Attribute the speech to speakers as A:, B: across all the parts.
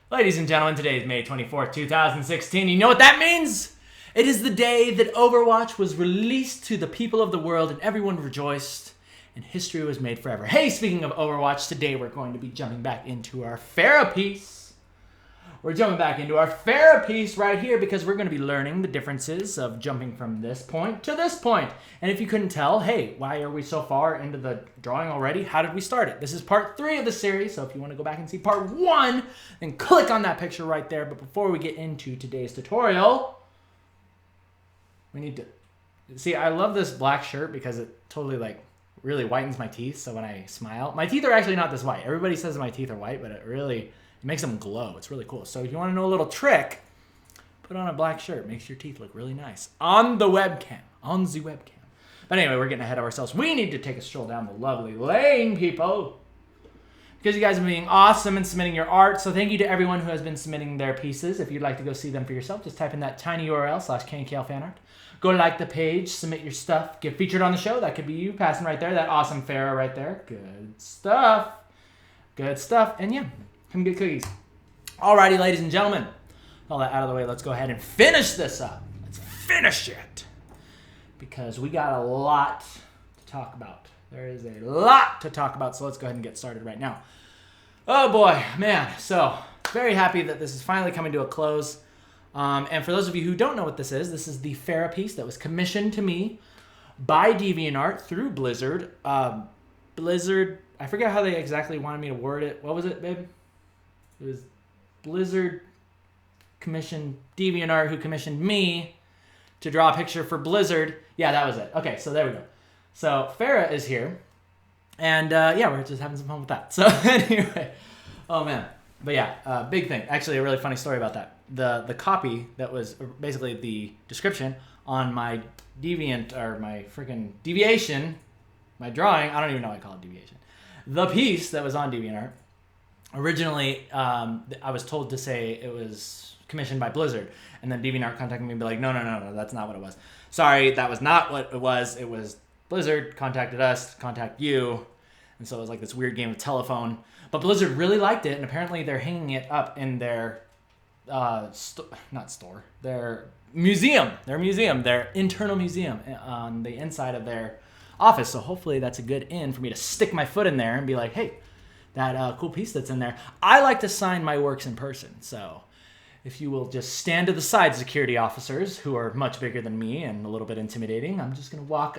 A: Ladies and gentlemen, today is May 24th, 2016. You know what that means? It is the day that Overwatch was released to the people of the world and everyone rejoiced and history was made forever. Hey, speaking of Overwatch, today we're going to be jumping back into our Pharah piece. We're jumping back into our Pharah piece right here because we're going to be learning the differences of jumping from this point to this point. And if you couldn't tell, hey, why are we so far into the drawing already? How did we start it? This is part 3 of the series, so if you want to go back and see part 1, then click on that picture right there. But before we get into today's tutorial, we need to... See, I love this black shirt because it totally, really whitens my teeth, so when I smile... My teeth are actually not this white. Everybody says my teeth are white, but it makes them glow. It's really cool. So if you want to know a little trick, put on a black shirt. It makes your teeth look really nice. On the webcam. On the webcam. But anyway, we're getting ahead of ourselves. We need to take a stroll down the lovely lane, people. Because you guys have been being awesome and submitting your art. So thank you to everyone who has been submitting their pieces. If you'd like to go see them for yourself, just type in that tiny URL /KNKL fanart. Go like the page, submit your stuff, get featured on the show. That could be you passing right there. That awesome Pharah right there. Good stuff. Good stuff. And yeah. Come get cookies. Alrighty, ladies and gentlemen. All that out of the way, let's go ahead and finish this up. Let's finish it. Because we got a lot to talk about. There is a lot to talk about, so let's go ahead and get started right now. Oh boy, man. So, very happy that this is finally coming to a close. And for those of you who don't know what this is the Pharah piece that was commissioned to me by DeviantArt through Blizzard. Blizzard, I forget how they exactly wanted me to word it. What was it, babe? It was Blizzard commissioned DeviantArt, who commissioned me to draw a picture for Blizzard. Yeah, that was it. Okay, so there we go. So Pharah is here. And yeah, we're just having some fun with that. So anyway, oh man. But yeah, big thing. Actually, a really funny story about that. The copy that was basically the description on my deviant, or my freaking deviation, my drawing, I don't even know why I call it deviation. The piece that was on DeviantArt, originally, I was told to say it was commissioned by Blizzard, and then DeviantArt contacted me and be like, no, that's not what it was. Sorry, that was not what it was. It was Blizzard contacted us to contact you, and so it was like this weird game of telephone. But Blizzard really liked it, and apparently they're hanging it up in their their museum, their internal museum on the inside of their office. So hopefully that's a good in for me to stick my foot in there and be like, hey, that cool piece that's in there. I like to sign my works in person, so if you will just stand to the side, security officers, who are much bigger than me and a little bit intimidating, I'm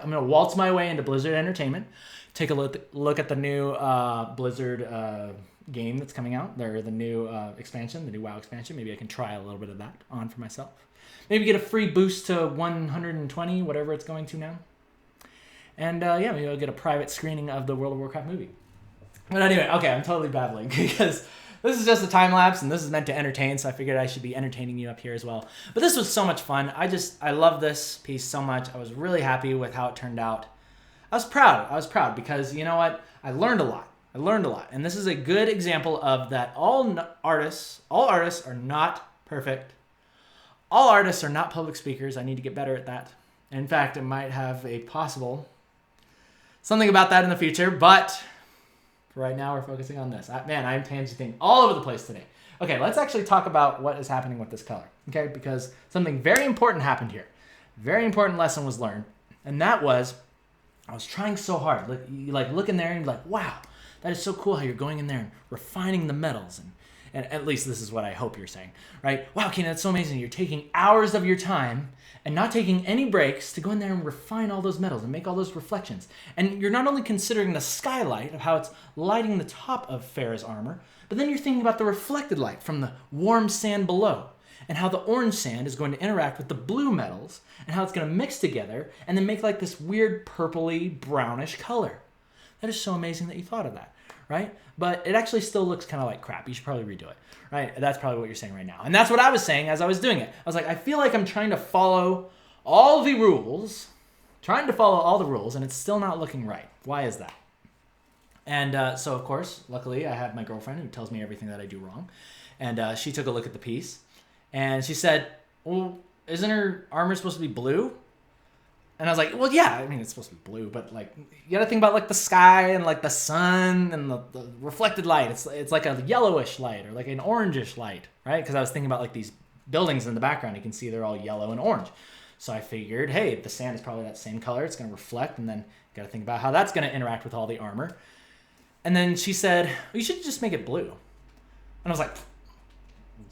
A: gonna waltz my way into Blizzard Entertainment, take a look at the new Blizzard game that's coming out. They're the new expansion, the new WoW expansion. Maybe I can try a little bit of that on for myself. Maybe get a free boost to 120, whatever it's going to now. And yeah, maybe I'll get a private screening of the World of Warcraft movie. But anyway, okay, I'm totally babbling because this is just a time lapse and this is meant to entertain, so I figured I should be entertaining you up here as well. But this was so much fun. I love this piece so much. I was really happy with how it turned out. I was proud because, you know what? I learned a lot. And this is a good example of that all artists are not perfect. All artists are not public speakers. I need to get better at that. In fact, I might have a possible something about that in the future, but for right now, we're focusing on this. Man, I'm tangenting all over the place today. Okay, let's actually talk about what is happening with this color, okay? Because something very important happened here. Very important lesson was learned, and that was I was trying so hard. You look in there and you're like, wow, that is so cool how you're going in there and refining the metals. And at least this is what I hope you're saying, right? Wow, Kienan, that's so amazing. You're taking hours of your time and not taking any breaks to go in there and refine all those metals and make all those reflections. And you're not only considering the skylight of how it's lighting the top of Pharah's armor, but then you're thinking about the reflected light from the warm sand below and how the orange sand is going to interact with the blue metals and how it's going to mix together and then make like this weird purpley brownish color. That is so amazing that you thought of that, right? But it actually still looks kind of like crap. You should probably redo it, right? That's probably what you're saying right now. And that's what I was saying as I was doing it. I was like, I feel like I'm trying to follow all the rules, and it's still not looking right. Why is that? And so, of course, luckily, I have my girlfriend who tells me everything that I do wrong. And she took a look at the piece, and she said, well, isn't her armor supposed to be blue? And I was like, well, yeah, I mean, it's supposed to be blue, but like, you gotta think about like the sky and like the sun and the reflected light. It's like a yellowish light or like an orangish light, right? Because I was thinking about like these buildings in the background. You can see they're all yellow and orange. So I figured, hey, the sand is probably that same color. It's gonna reflect, and then you gotta think about how that's gonna interact with all the armor. And then she said, well, you should just make it blue. And I was like,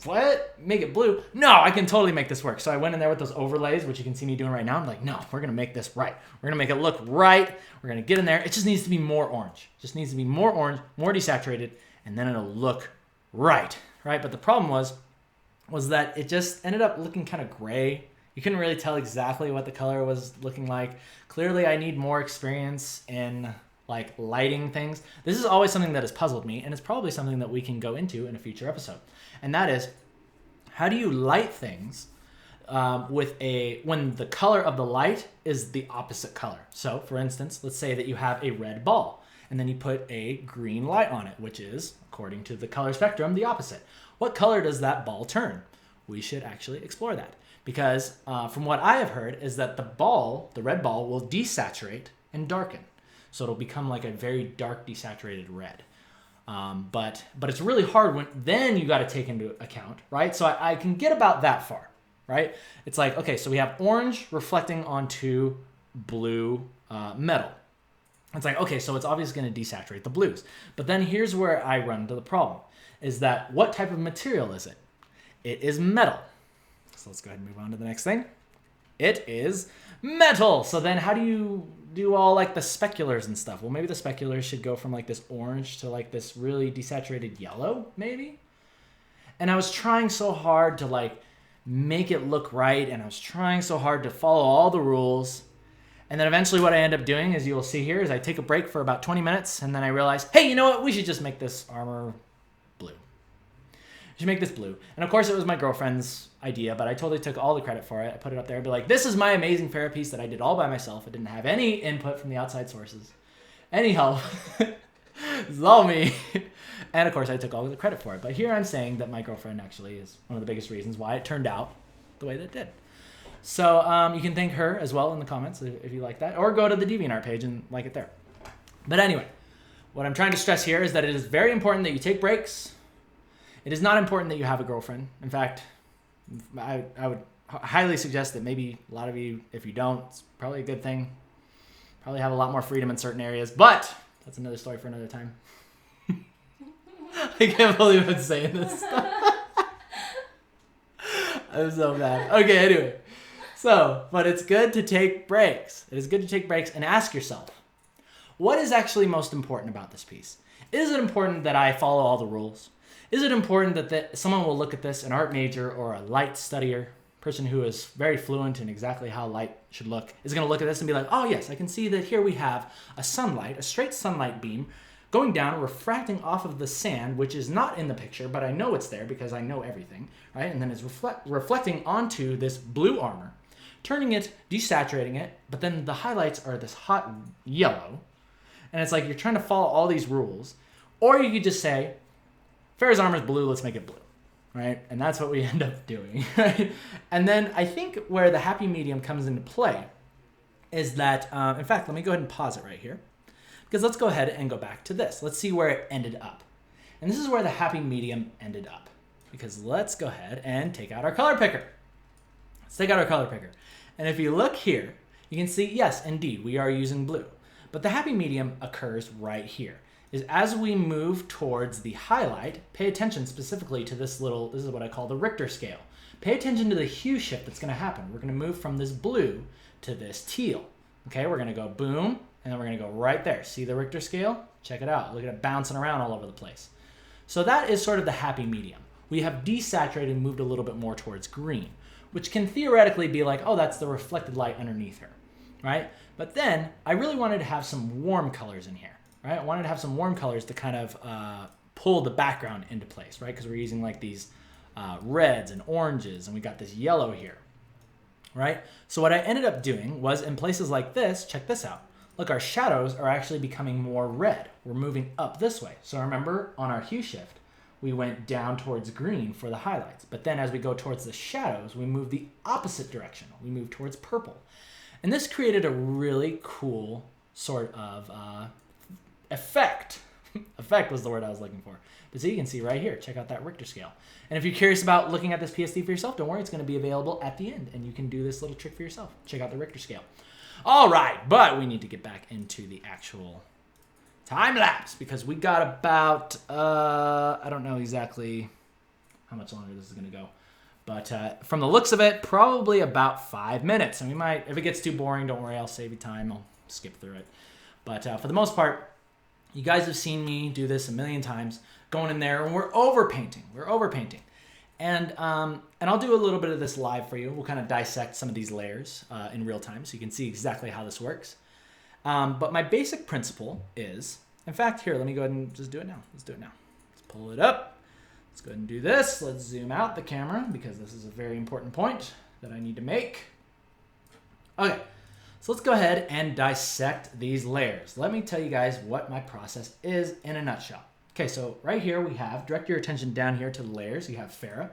A: what? Make it blue? No, I can totally make this work. So I went in there with those overlays, which you can see me doing right now. I'm like, no, we're going to make this right. We're going to make it look right. We're going to get in there. It just needs to be more orange. It just needs to be more orange, more desaturated, and then it'll look right, right? But the problem was that it just ended up looking kind of gray. You couldn't really tell exactly what the color was looking like. Clearly, I need more experience in like lighting things. This is always something that has puzzled me, and it's probably something that we can go into in a future episode. And that is, how do you light things when the color of the light is the opposite color? So, for instance, let's say that you have a red ball, and then you put a green light on it, which is, according to the color spectrum, the opposite. What color does that ball turn? We should actually explore that. Because from what I have heard is that the red ball, will desaturate and darken. So it'll become like a very dark desaturated red. But it's really hard when then you got to take into account, right? So I can get about that far, right? It's like, okay, so we have orange reflecting onto blue metal. It's like, okay, so it's obviously going to desaturate the blues. But then here's where I run into the problem, is that what type of material is it? It is metal. So let's go ahead and move on to the next thing. It is metal. So then how do you do all like the speculars and stuff? Well, maybe the speculars should go from like this orange to like this really desaturated yellow, maybe. And I was trying so hard to like make it look right, and I was trying so hard to follow all the rules. And then eventually what I end up doing, as you will see here, is I take a break for about 20 minutes, and then I realize, hey, you know what? We should just make this armor blue. We should make this blue. And of course it was my girlfriend's idea, but I totally took all the credit for it. I put it up there and be like, this is my amazing Pharah piece that I did all by myself. I didn't have any input from the outside sources, any help. This is all me. And of course I took all the credit for it. But here I'm saying that my girlfriend actually is one of the biggest reasons why it turned out the way that it did. So you can thank her as well in the comments if you like that, or go to the DeviantArt page and like it there. But anyway, what I'm trying to stress here is that it is very important that you take breaks. It is not important that you have a girlfriend. In fact, I would highly suggest that maybe a lot of you, if you don't, it's probably a good thing. Probably have a lot more freedom in certain areas, but that's another story for another time. I can't believe I'm saying this stuff. I'm so bad. Okay, anyway. But it's good to take breaks. It is good to take breaks and ask yourself, what is actually most important about this piece? Is it important that I follow all the rules? Is it important that someone will look at this, an art major or a light studier, person who is very fluent in exactly how light should look, is going to look at this and be like, oh yes, I can see that here we have a sunlight, a straight sunlight beam going down, refracting off of the sand, which is not in the picture, but I know it's there because I know everything, right? And then it's reflecting onto this blue armor, turning it, desaturating it, but then the highlights are this hot yellow. And it's like you're trying to follow all these rules. Or you could just say, Pharah's armor is blue, let's make it blue, right? And that's what we end up doing, right? And then I think where the happy medium comes into play is that, in fact, let me go ahead and pause it right here, because let's go ahead and go back to this. Let's see where it ended up. And this is where the happy medium ended up, because let's go ahead and take out our color picker. Let's take out our color picker. And if you look here, you can see, yes, indeed, we are using blue. But the happy medium occurs right here. Is as we move towards the highlight, pay attention specifically to this is what I call the Richter scale. Pay attention to the hue shift that's going to happen. We're going to move from this blue to this teal. Okay, we're going to go boom, and then we're going to go right there. See the Richter scale? Check it out. Look at it bouncing around all over the place. So that is sort of the happy medium. We have desaturated and moved a little bit more towards green, which can theoretically be like, oh, that's the reflected light underneath her, right? But then I really wanted to have some warm colors in here. Right? I wanted to have some warm colors to kind of pull the background into place, right? Because we're using like these reds and oranges, and we got this yellow here, right? So what I ended up doing was in places like this, check this out. Look, our shadows are actually becoming more red. We're moving up this way. So remember, on our hue shift, we went down towards green for the highlights. But then as we go towards the shadows, we move the opposite direction. We move towards purple. And this created a really cool sort of effect. Effect was the word I was looking for. But so you can see right here, check out that Richter scale. And if you're curious about looking at this PSD for yourself, don't worry, it's going to be available at the end. And you can do this little trick for yourself. Check out the Richter scale. All right, but we need to get back into the actual time lapse because we got about, I don't know exactly how much longer this is going to go. But from the looks of it, probably about 5 minutes. And we might, if it gets too boring, don't worry, I'll save you time. I'll skip through it. But for the most part, you guys have seen me do this a million times, going in there, and we're overpainting. We're overpainting. And I'll do a little bit of this live for you. We'll kind of dissect some of these layers in real time so you can see exactly how this works. But my basic principle is, in fact, here, let me go ahead and just do it now. Let's do it now. Let's pull it up. Let's go ahead and do this. Let's zoom out the camera because this is a very important point that I need to make. Okay, so let's go ahead and dissect these layers. Let me tell you guys what my process is in a nutshell. Okay, so right here we have, direct your attention down here to the layers. You have Pharah.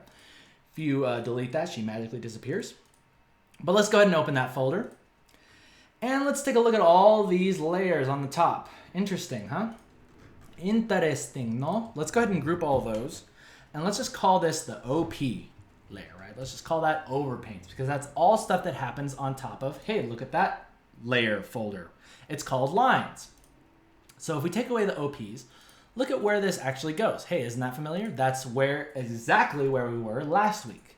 A: If you delete that, she magically disappears. But let's go ahead and open that folder. And let's take a look at all these layers on the top. Interesting, huh? Interesting, no? Let's go ahead and group all those. And let's just call this the OP layer, right? Let's just call that overpaints because that's all stuff that happens on top of, hey, look at that layer folder. It's called lines. So if we take away the OPs, look at where this actually goes. Hey, isn't that familiar? That's exactly where we were last week,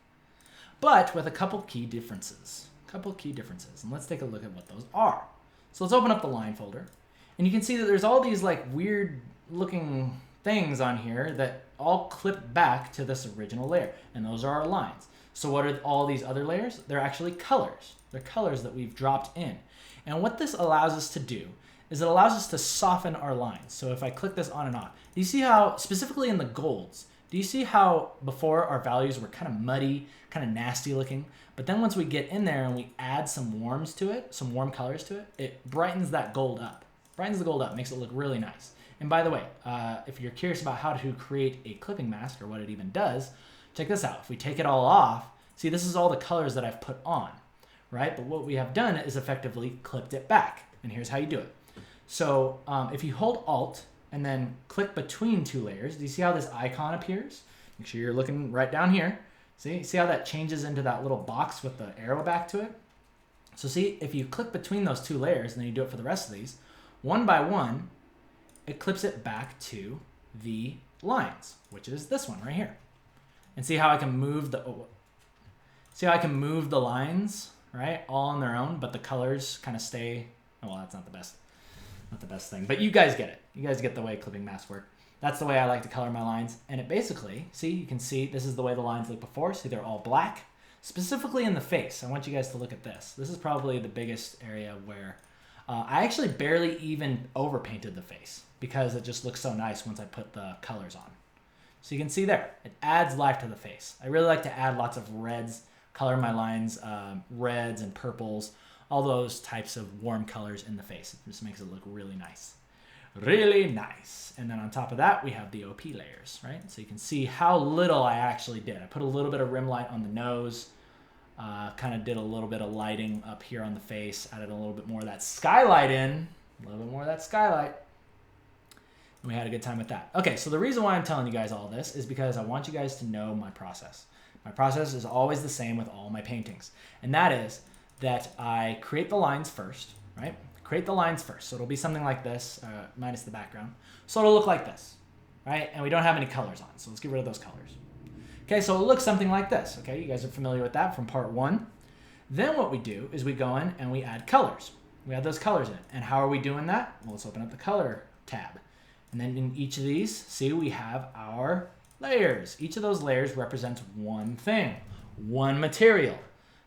A: but with a couple key differences. And let's take a look at what those are. So let's open up the line folder, and you can see that there's all these like weird looking things on here that all clip back to this original layer, and those are our lines. So what are all these other layers? They're actually colors. They're colors that we've dropped in. And what this allows us to do is it allows us to soften our lines. So if I click this on and off, do you see how, specifically in the golds, do you see how before our values were kind of muddy, kind of nasty looking? But then once we get in there and we add some warms to it, some warm colors to it, it brightens that gold up. Brightens the gold up, makes it look really nice. And by the way, if you're curious about how to create a clipping mask or what it even does, check this out. If we take it all off, see, this is all the colors that I've put on, right? But what we have done is effectively clipped it back. And here's how you do it. So if you hold Alt and then click between two layers, do you see how this icon appears? Make sure you're looking right down here. See how that changes into that little box with the arrow back to it? So see, if you click between those two layers and then you do it for the rest of these, one by one, it clips it back to the lines, which is this one right here. And see how I can move the lines, right? All on their own, but the colors kind of stay. Oh, well, that's not the best thing, but you guys get it. You guys get the way clipping masks work. That's the way I like to color my lines. And it basically, see, you can see this is the way the lines look before. See, they're all black, specifically in the face. I want you guys to look at this. This is probably the biggest area where I actually barely even overpainted the face because it just looks so nice once I put the colors on. So you can see there, it adds life to the face. I really like to add lots of reds, color my lines, reds and purples, all those types of warm colors in the face. It just makes it look really nice. Really nice. And then on top of that, we have the OP layers, right? So you can see how little I actually did. I put a little bit of rim light on the nose, kind of did a little bit of lighting up here on the face, added a little bit more of that skylight in, a little bit more of that skylight. And we had a good time with that. Okay, so the reason why I'm telling you guys all this is because I want you guys to know my process. My process is always the same with all my paintings. And that is that I create the lines first, right? Create the lines first. So it'll be something like this, minus the background. So it'll look like this, right? And we don't have any colors on, so let's get rid of those colors. Okay, so it looks something like this, okay? You guys are familiar with that from part one. Then what we do is we go in and we add colors. We add those colors in. And how are we doing that? Well, let's open up the color tab. And then in each of these, see, we have our layers. Each of those layers represents one thing, one material.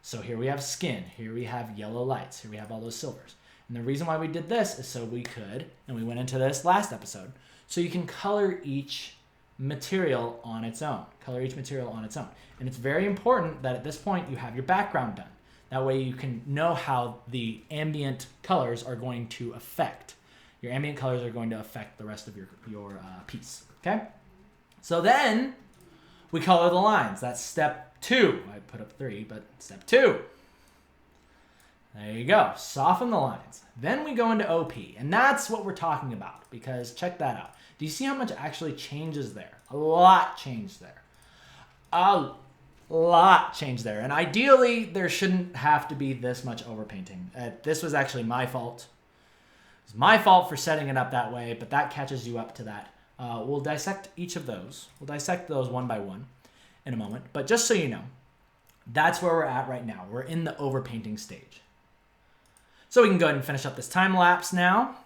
A: So here we have skin, here we have yellow lights, here we have all those silvers. And the reason why we did this is so we could, and we went into this last episode, so you can color each material on its own. Color each material on its own. And it's very important that at this point you have your background done. That way you can know how the ambient colors are going to affect. Your ambient colors are going to affect the rest of your piece, okay? So then we color the lines. That's step 2. I put up 3, but step 2. There you go. Soften the lines. Then we go into OP, and that's what we're talking about, because check that out. Do you see how much actually changes there? A lot changed there. A lot changed there. And ideally, there shouldn't have to be this much overpainting. This was actually my fault. It's my fault for setting it up that way, but that catches you up to that. We'll dissect each of those. We'll dissect those one by one in a moment. But just so you know, that's where we're at right now. We're in the overpainting stage. So we can go ahead and finish up this time lapse now.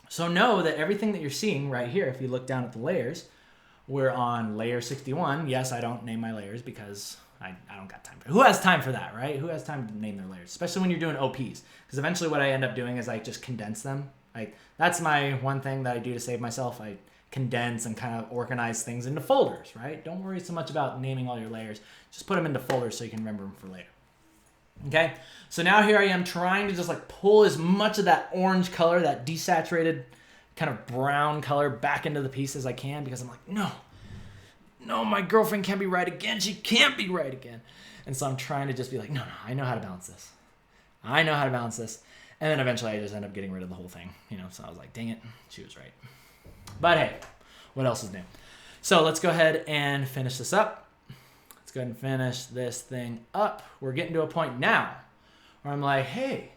A: So know that everything that you're seeing right here, if you look down at the layers, we're on layer 61. Yes, I don't name my layers because I don't got time for it. Who has time for that, right? Who has time to name their layers? Especially when you're doing OPs. Because eventually what I end up doing is I just condense them. That's my one thing that I do to save myself. I condense and kind of organize things into folders, right? Don't worry so much about naming all your layers. Just put them into folders so you can remember them for later. Okay, so now here I am trying to just like pull as much of that orange color, that desaturated kind of brown color back into the piece as I can, because I'm like, no, my girlfriend can't be right again. She can't be right again. And so I'm trying to just be like, no, I know how to balance this. I know how to balance this. And then eventually I just end up getting rid of the whole thing, so I was like, dang it, she was right. But hey, what else is new? So let's go ahead and finish this up. Let's go ahead and finish this thing up. We're getting to a point now where I'm like, hey,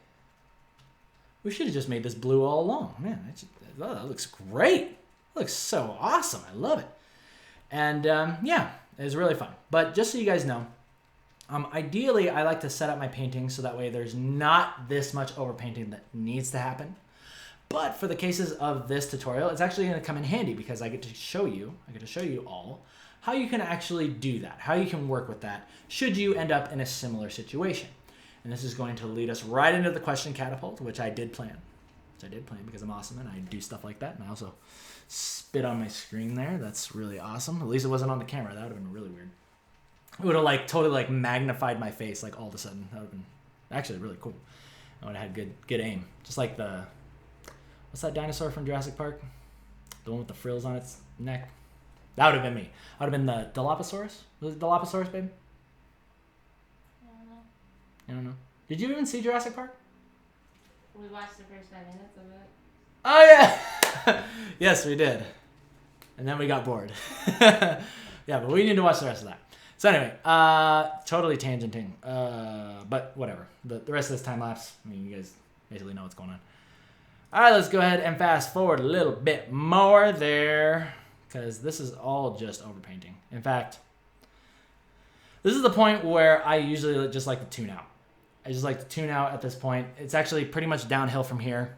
A: we should have just made this blue all along. Man, that looks great. It looks so awesome. I love it. And yeah, it was really fun. But just so you guys know, ideally I like to set up my painting so that way there's not this much overpainting that needs to happen. But for the cases of this tutorial, it's actually going to come in handy because I get to show you all how you can actually do that, how you can work with that should you end up in a similar situation. And this is going to lead us right into the question catapult, which I did plan. Because I'm awesome and I do stuff like that. And I also spit on my screen there. That's really awesome. At least it wasn't on the camera. That would have been really weird. It would have totally magnified my face all of a sudden. That would have been actually really cool. I would have had good aim. Just like what's that dinosaur from Jurassic Park? The one with the frills on its neck? That would have been me. I would have been the Dilophosaurus. Was it Dilophosaurus, babe? I don't know. Did you even see Jurassic Park?
B: We watched the first 5 minutes of it.
A: Oh, yeah. Yes, we did. And then we got bored. Yeah, but we need to watch the rest of that. So anyway, totally tangenting. But whatever. The rest of this time lapse, you guys basically know what's going on. All right, let's go ahead and fast forward a little bit more there, because this is all just overpainting. In fact, this is the point where I usually just like to tune out. I just like to tune out at this point. It's actually pretty much downhill from here.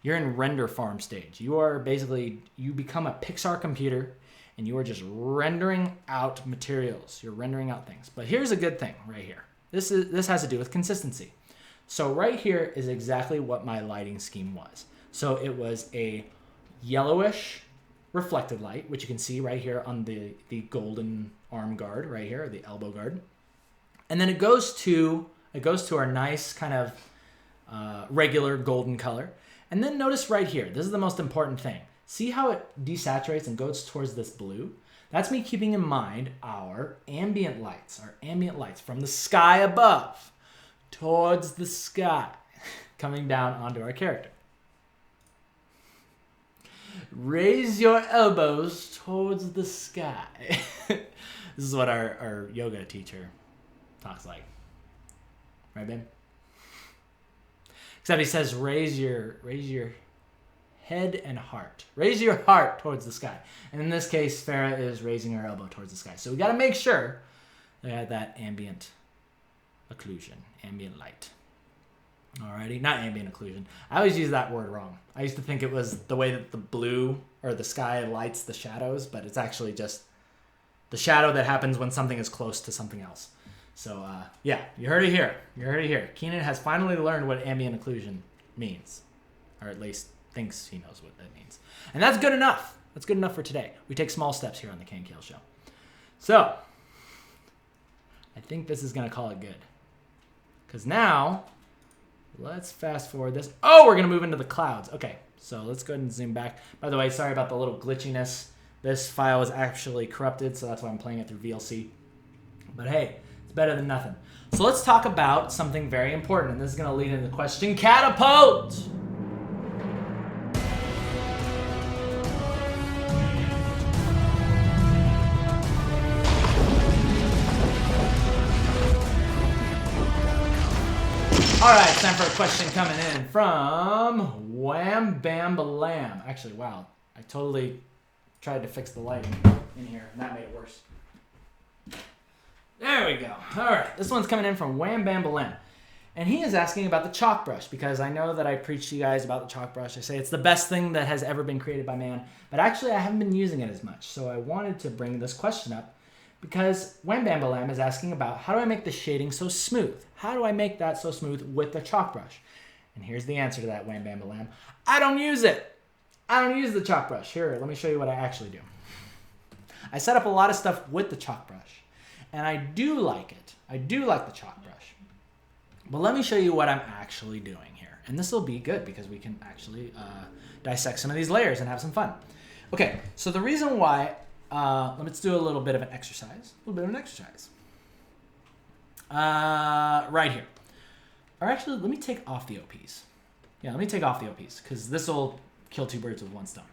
A: You're in render farm stage. You become a Pixar computer, and you are just rendering out materials. You're rendering out things. But here's a good thing right here. This has to do with consistency. So right here is exactly what my lighting scheme was. So it was a yellowish reflected light, which you can see right here on the golden arm guard right here, or the elbow guard. And then it goes to our nice kind of regular golden color. And then notice right here, this is the most important thing. See how it desaturates and goes towards this blue? That's me keeping in mind our ambient lights from the sky above towards the sky, coming down onto our character. Raise your elbows towards the sky. This is what our yoga teacher talks like. Right, babe? Except he says, raise your head and heart. Raise your heart towards the sky. And in this case, Pharah is raising her elbow towards the sky. So we got to make sure they have that ambient occlusion, ambient light. Alrighty, not ambient occlusion. I always use that word wrong. I used to think it was the way that the blue or the sky lights the shadows, but it's actually just the shadow that happens when something is close to something else. So, yeah, you heard it here. Kienan has finally learned what ambient occlusion means, or at least thinks he knows what that means. And that's good enough. That's good enough for today. We take small steps here on the KNKL show. So, I think this is going to call it good. Because now, let's fast forward this. Oh, we're going to move into the clouds. Okay, so let's go ahead and zoom back. By the way, sorry about the little glitchiness. This file is actually corrupted, so that's why I'm playing it through VLC. But hey, It's better than nothing. So let's talk about something very important, and this is going to lead into the question catapult. All right, it's time for a question coming in from Wham Bam Balam. Actually, wow, I totally tried to fix the lighting in here, and that made it worse. There we go. All right, this one's coming in from Wham Bam Balam. And he is asking about the chalk brush, because I know that I preach to you guys about the chalk brush. I say it's the best thing that has ever been created by man, but actually I haven't been using it as much. So I wanted to bring this question up because Wham Bam Balam is asking about how do I make the shading so smooth? How do I make that so smooth with the chalk brush? And here's the answer to that, Wham Bam Balam. I don't use it. I don't use the chalk brush. Here, let me show you what I actually do. I set up a lot of stuff with the chalk brush, and I do like it. I do like the chalk brush. But let me show you what I'm actually doing here. And this will be good because we can actually dissect some of these layers and have some fun. Okay, so the reason why, let's do a little bit of an exercise. Right here. Or actually, let me take off the OPs. Yeah, let me take off the OPs because this will kill two birds with one stone.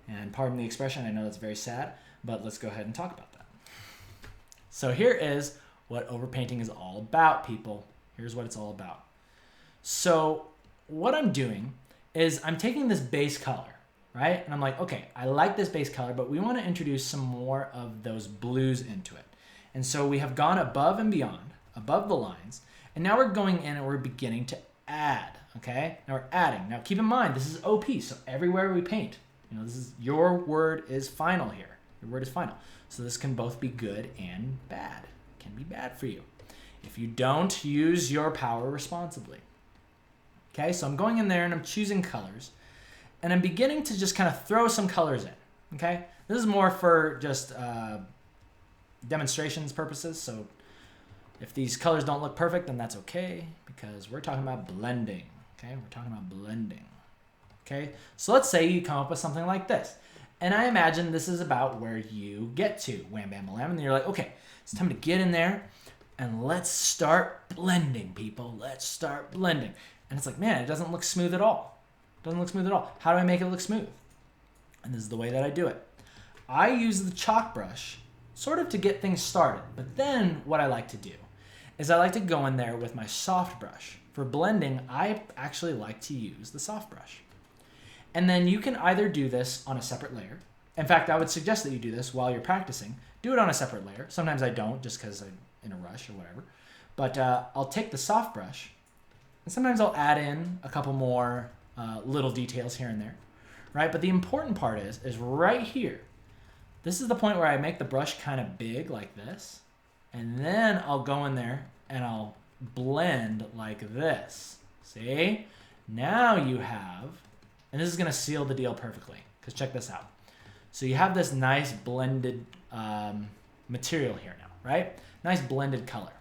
A: And pardon the expression, I know that's very sad, but let's go ahead and talk about that. So here is what overpainting is all about, people. Here's what it's all about. So what I'm doing is I'm taking this base color, right? And I'm like, okay, I like this base color, but we want to introduce some more of those blues into it. And so we have gone above and beyond, above the lines, and now we're going in and we're beginning to add, okay? Now we're adding. Now keep in mind, this is OP, so everywhere we paint, this is your word is final here. Your word is final. So this can both be good and bad. It can be bad for you if you don't use your power responsibly. Okay, so I'm going in there and I'm choosing colors, and I'm beginning to just kind of throw some colors in, okay? This is more for just demonstrations purposes, so if these colors don't look perfect, then that's okay, because we're talking about blending, okay? We're talking about blending, okay? So let's say you come up with something like this, and I imagine this is about where you get to, Wham Bam Balam, and you're like, okay, it's time to get in there, and let's start blending, people. Let's start blending. And it's like, man, it doesn't look smooth at all. It doesn't look smooth at all. How do I make it look smooth? And this is the way that I do it. I use the chalk brush sort of to get things started. But then what I like to do is I like to go in there with my soft brush. For blending, I actually like to use the soft brush. And then you can either do this on a separate layer. In fact, I would suggest that you do this while you're practicing. Do it on a separate layer. Sometimes I don't just because I'm in a rush or whatever. But I'll take the soft brush, and sometimes I'll add in a couple more little details here and there, right? But the important part is right here. This is the point where I make the brush kind of big like this, and then I'll go in there and I'll blend like this. See? Now you have, and this is going to seal the deal perfectly, because check this out. So you have this nice blended material here now, right? Nice blended color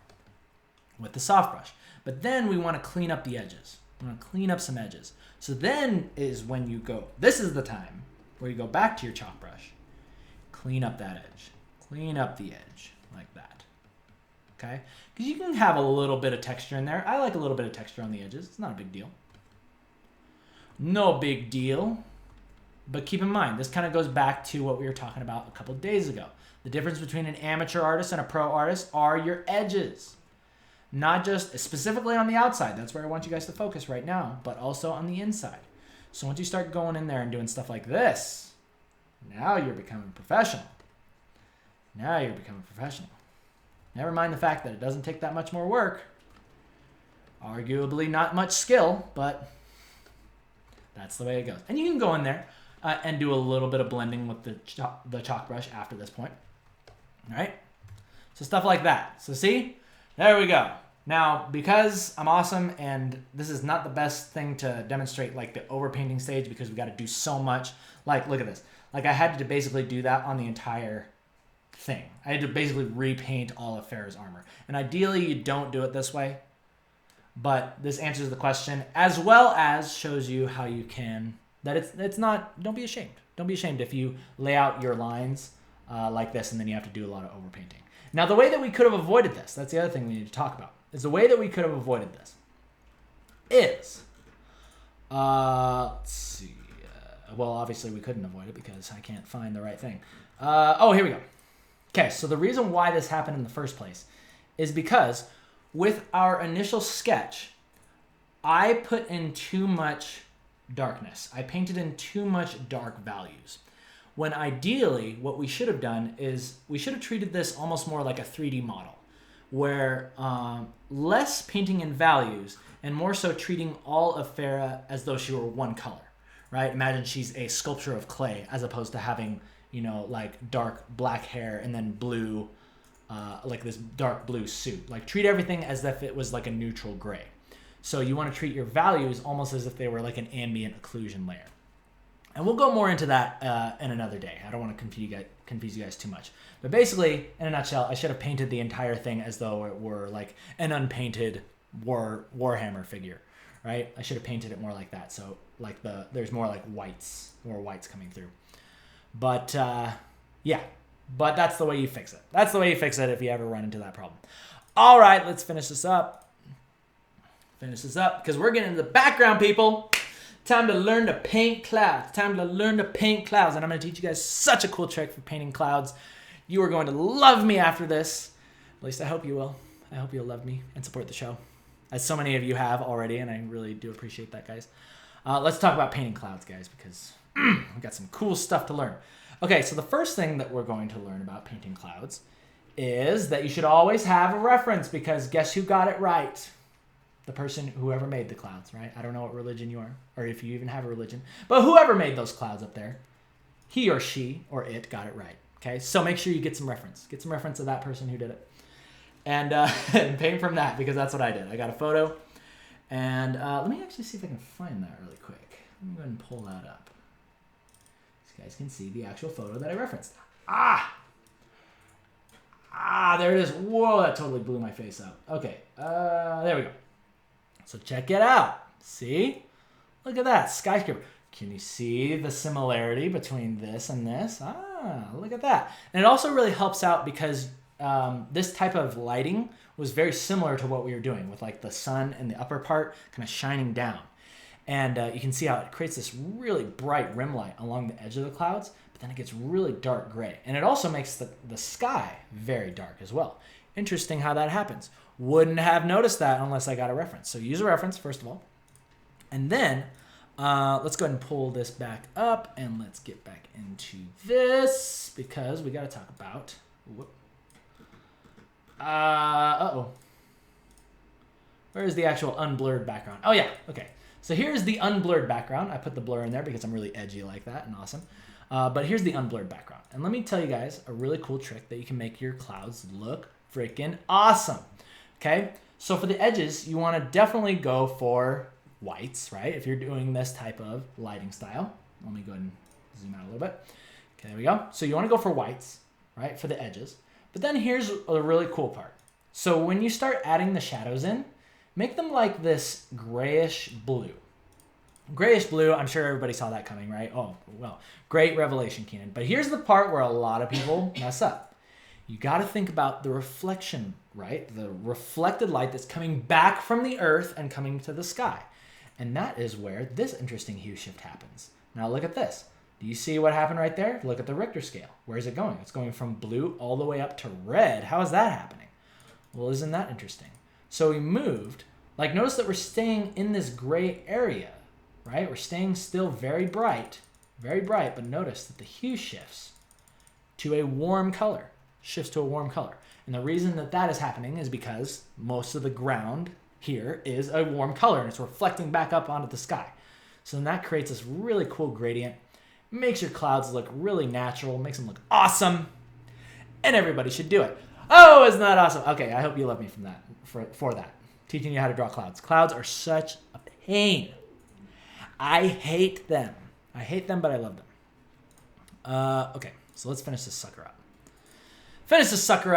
A: with the soft brush. But then we want to clean up the edges. We want to clean up some edges. So then is when you go, this is the time where you go back to your chalk brush, clean up that edge, clean up the edge like that, okay? Because you can have a little bit of texture in there. I like a little bit of texture on the edges. It's not a big deal. No big deal. But keep in mind, this kind of goes back to what we were talking about a couple days ago. The difference between an amateur artist and a pro artist are your edges. Not just specifically on the outside. That's where I want you guys to focus right now, but also on the inside. So once you start going in there and doing stuff like this, now you're becoming professional. Now you're becoming professional. Never mind the fact that it doesn't take that much more work. Arguably not much skill, but that's the way it goes. And you can go in there and do a little bit of blending with the chalk brush after this point. All right? So stuff like that. So see? There we go. Now, because I'm awesome and this is not the best thing to demonstrate like the overpainting stage because we got to do so much. Like, look at this. Like I had to basically do that on the entire thing. I had to basically repaint all of Pharah's armor. And ideally you don't do it this way. But this answers the question as well as shows you how you can, that it's not, don't be ashamed. Don't be ashamed if you lay out your lines like this, and then you have to do a lot of overpainting. Now, the way that we could have avoided this, that's the other thing we need to talk about, is the way that we could have avoided this is, let's see, well, obviously we couldn't avoid it because I can't find the right thing. Oh, here we go. Okay, so the reason why this happened in the first place is because with our initial sketch, I put in too much darkness. I painted in too much dark values. When ideally, what we should have done is we should have treated this almost more like a 3D model, where less painting in values and more so treating all of Pharah as though she were one color, right? Imagine she's a sculpture of clay as opposed to having, you know, like dark black hair and then blue, like this dark blue suit. Like treat everything as if it was like a neutral gray. So you want to treat your values almost as if they were like an ambient occlusion layer. And we'll go more into that in another day. I don't want to confuse you guys too much. But basically, in a nutshell, I should have painted the entire thing as though it were like an unpainted Warhammer figure, right? I should have painted it more like that. So like there's more like whites coming through. But yeah, but that's the way you fix it. That's the way you fix it if you ever run into that problem. All right, let's finish this up. Because we're getting into the background, people. Time to learn to paint clouds. And I'm going to teach you guys such a cool trick for painting clouds. You are going to love me after this. At least I hope you will. I hope you'll love me and support the show, as so many of you have already, and I really do appreciate that, guys. Let's talk about painting clouds, guys, because we've got some cool stuff to learn. Okay, so the first thing that we're going to learn about painting clouds is that you should always have a reference, because guess who got it right? The person, whoever made the clouds, right? I don't know what religion you are, or if you even have a religion, but whoever made those clouds up there, he or she or it got it right. Okay, so make sure you get some reference. Get some reference of that person who did it, and paint from that, because that's what I did. I got a photo, and let me actually see if I can find that really quick. Let me go ahead and pull that up, so you guys can see the actual photo that I referenced. There it is. Whoa, that totally blew my face up. Okay, there we go. So check it out. See? Look at that, skyscraper. Can you see the similarity between this and this? Look at that. And it also really helps out because this type of lighting was very similar to what we were doing with like the sun and the upper part kind of shining down. And you can see how it creates this really bright rim light along the edge of the clouds, but then it gets really dark gray. And it also makes the sky very dark as well. Interesting how that happens. Wouldn't have noticed that unless I got a reference. So use a reference, first of all. And then let's go ahead and pull this back up, and let's get back into this, because we got to talk about... Where's the actual unblurred background? Oh, yeah. Okay. So here's the unblurred background. I put the blur in there because I'm really edgy like that and awesome. But here's the unblurred background. And let me tell you guys a really cool trick that you can make your clouds look freaking awesome. Okay, so for the edges, you want to definitely go for whites, right? If you're doing this type of lighting style. Let me go ahead and zoom out a little bit. Okay, there we go. So you want to go for whites, right, for the edges. But then here's a really cool part. So when you start adding the shadows in, make them like this grayish blue. Grayish blue, I'm sure everybody saw that coming, right? Oh, well, great revelation, Keenan. But here's the part where a lot of people mess up. You got to think about the reflection, right? The reflected light that's coming back from the earth and coming to the sky. And that is where this interesting hue shift happens. Now look at this. Do you see what happened right there? Look at the Richter scale. Where is it going? It's going from blue all the way up to red. How is that happening? Well, isn't that interesting? So we moved, like notice that we're staying in this gray area, right? We're staying still very bright, but notice that the hue shifts to a warm color. And the reason that that is happening is because most of the ground here is a warm color and it's reflecting back up onto the sky. So then that creates this really cool gradient, makes your clouds look really natural, makes them look awesome, and everybody should do it. Oh, isn't that awesome? Okay, I hope you love me from that, for that. Teaching you how to draw clouds. Clouds are such a pain. I hate them, but I love them. Okay, so let's finish this sucker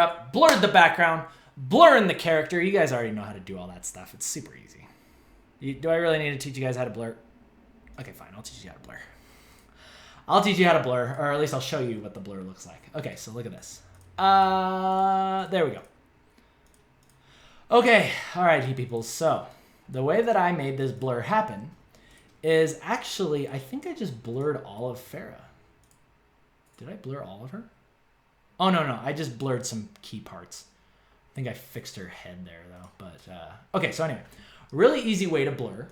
A: up. Blurred the background, blurring the character. You guys already know how to do all that stuff. It's super easy. Do I really need to teach you guys how to blur? Okay, fine. I'll teach you how to blur. I'll teach you how to blur, or at least I'll show you what the blur looks like. Okay, so look at this. There we go. Okay, alright, people. So, the way that I made this blur happen is actually, I think I just blurred all of Pharah. Did I blur all of her? Oh, no, I just blurred some key parts. I think I fixed her head there, though. But, okay, so anyway, really easy way to blur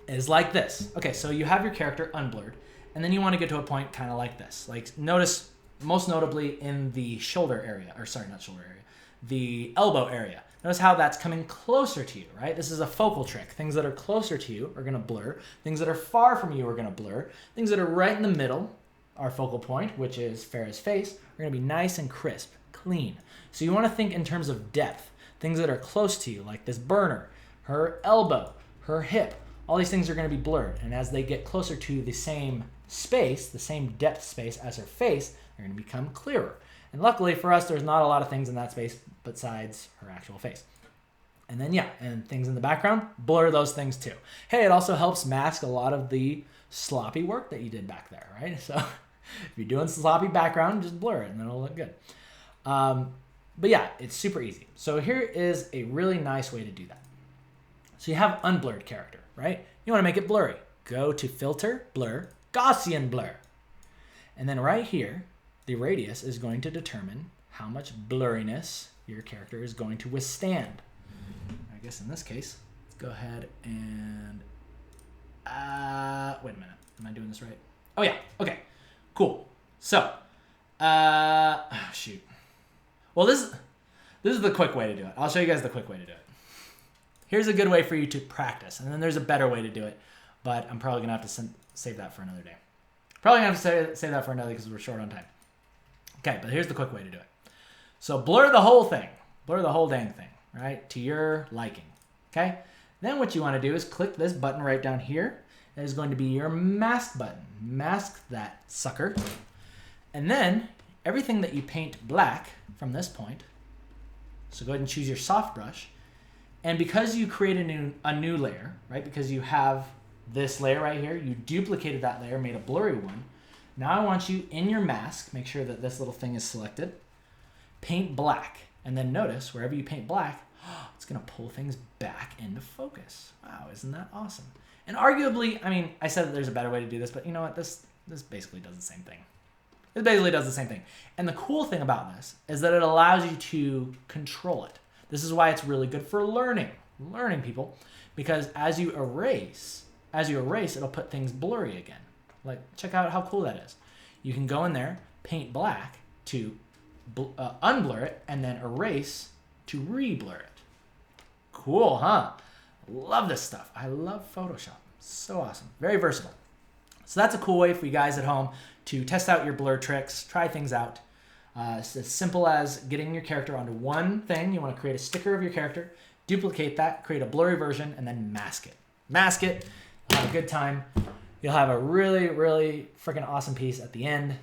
A: is like this. Okay, so you have your character unblurred, and then you want to get to a point kind of like this. Like, notice, most notably in the shoulder area, or sorry, not shoulder area, the elbow area. Notice how that's coming closer to you, right? This is a focal trick. Things that are closer to you are going to blur. Things that are far from you are going to blur. Things that are right in the middle, our focal point, which is Pharah's face, are going to be nice and crisp, clean. So you want to think in terms of depth. Things that are close to you, like this burner, her elbow, her hip, all these things are going to be blurred. And as they get closer to the same space, the same depth space as her face, they're going to become clearer. And luckily for us, there's not a lot of things in that space besides her actual face. And then, and things in the background, blur those things too. Hey, it also helps mask a lot of the sloppy work that you did back there, right? So if you're doing sloppy background, just blur it and it'll look good. But yeah, it's super easy. So here is a really nice way to do that. So you have unblurred character, right? You want to make it blurry. Go to Filter, Blur, Gaussian Blur. And then right here, the radius is going to determine how much blurriness your character is going to withstand. I guess in this case, let's go ahead and... wait a minute. Am I doing this right? Oh, yeah. Okay. Cool. So, shoot. Well, this is the quick way to do it. I'll show you guys the quick way to do it. Here's a good way for you to practice, and then there's a better way to do it, but I'm probably going to have to save that for another day. Probably going to have to save that for another day because we're short on time. Okay, but here's the quick way to do it. So blur the whole thing. Blur the whole dang thing, right? To your liking, okay? Then what you want to do is click this button right down here. That is going to be your mask button. Mask that sucker. And then everything that you paint black from this point, so go ahead and choose your soft brush. And because you create a new layer, right? Because you have this layer right here, you duplicated that layer, made a blurry one. Now I want you in your mask, make sure that this little thing is selected, paint black. And then notice wherever you paint black, it's gonna pull things back into focus. Wow, isn't that awesome? And arguably, I mean, I said that there's a better way to do this, but you know what? This basically does the same thing. It basically does the same thing. And the cool thing about this is that it allows you to control it. This is why it's really good for learning people, because as you erase, it'll put things blurry again. Like, check out how cool that is. You can go in there, paint black to unblur it, and then erase to re-blur it. Cool, huh? Love this stuff. I love Photoshop. So awesome. Very versatile. So that's a cool way for you guys at home to test out your blur tricks, try things out. It's as simple as getting your character onto one thing. You want to create a sticker of your character, duplicate that, create a blurry version, and then mask it. Mask it. You'll have a good time. You'll have a really, really freaking awesome piece at the end.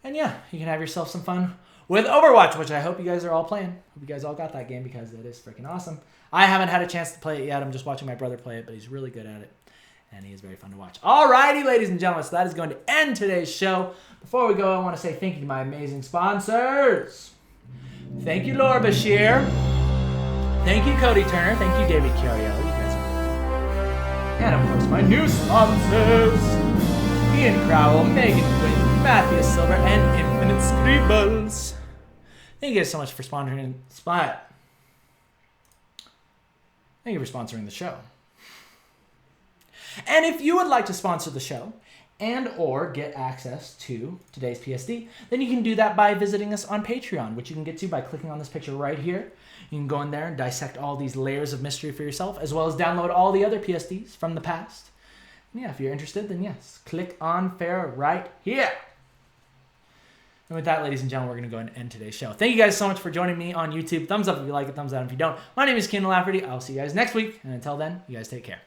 A: And yeah, you can have yourself some fun with Overwatch, which I hope you guys are all playing. Hope you guys all got that game because it is freaking awesome. I haven't had a chance to play it yet. I'm just watching my brother play it, but he's really good at it. And he is very fun to watch. Alrighty, ladies and gentlemen, so that is going to end today's show. Before we go, I want to say thank you to my amazing sponsors. Thank you, Laura Bashir. Thank you, Cody Turner. Thank you, David Curiel. You guys are great. And of course, my new sponsors. Ian Crowell, Megan Quinn, Matthew Silver, and Infinite Scribbles. Thank you guys so much for sponsoring. Thank you for sponsoring the show. And if you would like to sponsor the show and or get access to today's PSD, then you can do that by visiting us on Patreon, which you can get to by clicking on this picture right here. You can go in there and dissect all these layers of mystery for yourself, as well as download all the other PSDs from the past. And yeah, if you're interested, then yes, click on Pharah right here. And with that, ladies and gentlemen, we're going to go ahead and end today's show. Thank you guys so much for joining me on YouTube. Thumbs up if you like it, thumbs down if you don't. My name is Kienan Lafferty. I'll see you guys next week. And until then, you guys take care.